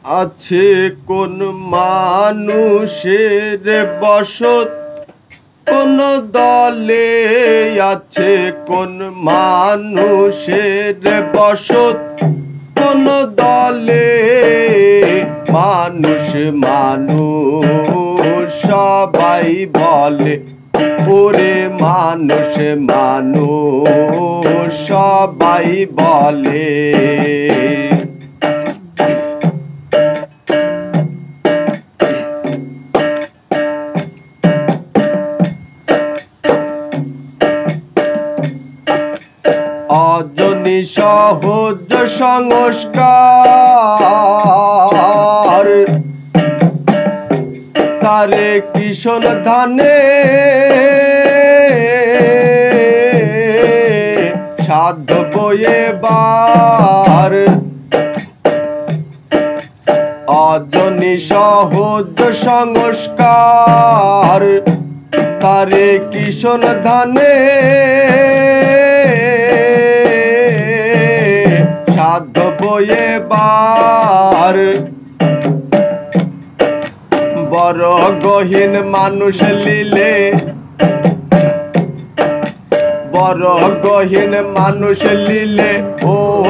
আছে কোন মানুষের বসত কোন দলে, আছে কোন মানুষের বসত কোন দলে। মানুষ মানুষ সবাই বলে, ওরে মানুষ মানুষ সবাই বলে। অজনী সহজ সংস্কার তারে কিশোর ধানে সাধ্য বয়ে বার। অজনী সহজ সংস্কার তারে কিশোর ধানে সাধ্য বয়ে বার। বড় গহীন মানুষ লিলে, বড় গহীন মানুষ লিলে,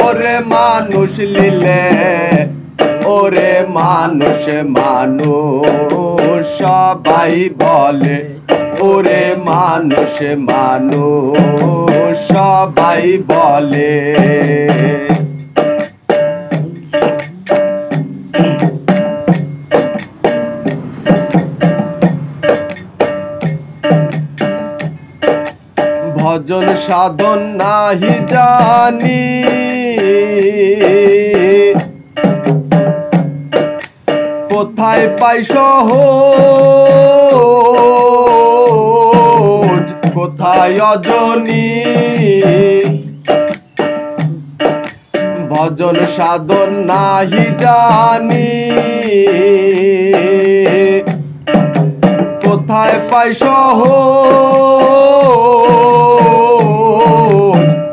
ওরে মানুষ লিলে, ওরে মানুষ মানুষ সবাই বলে, ওরে মানুষ মানুষ সবাই বলে। ভজন সাধন নাহি জানি, কোথায় পাই সহজ কোথায় অজনী। ভজন সাধন নাহি জানি, কোথায় পাই সহজ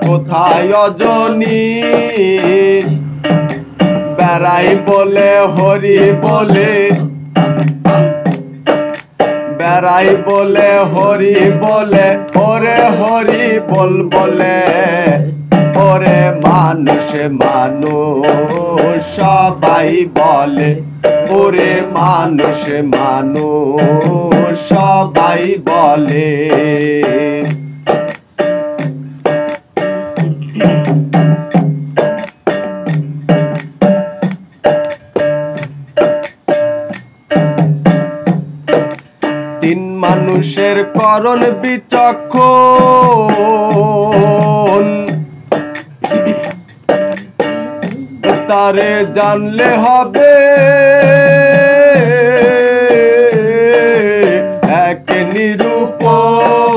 কোথায় অজনী। বেড়াই বলে হরি বলে, বেড়াই বলে হরি বলে, ওরে হরি বল বলে, ওরে মানুষ মানুষ সবাই বলে, ওরে মানুষ মানুষ সবাই বলে। তিন মানুষের করণ বিচক্ষণ, তারে জানলে হবে এক নিরূপণ।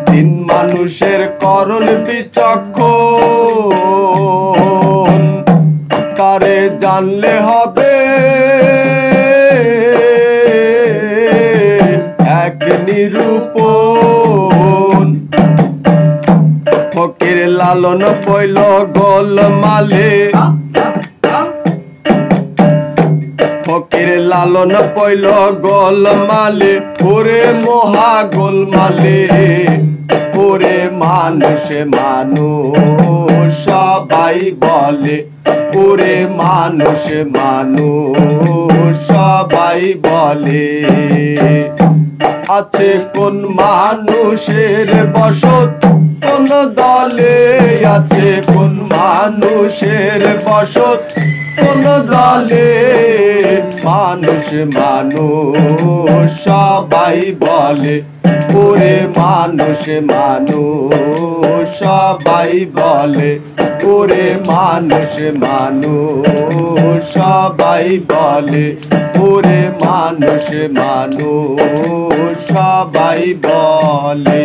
তিন মানুষের করণ বিচক্ষণ, তারে জানলে হবে এক নিরূপণ। ফকির লালন পইল গোলমালে, ফকির লালন পইল গোলমালে, ওরে মহা গোলমালে, ওরে মানুষ মানুষ সবাই বলে, ওরে মানুষ মানুষ সবাই বলে। আছে কোন মানুষের বসত কোন দলে, আছে কোন মানুষের বসত কোন দলে। মানুষ মানুষ সবাই বলে, ওরে মানুষ মানুষ সবাই বলে, ওরে মানুষ মানুষ সবাই বলে, ওরে মানুষ মানুষ সবাই বলে।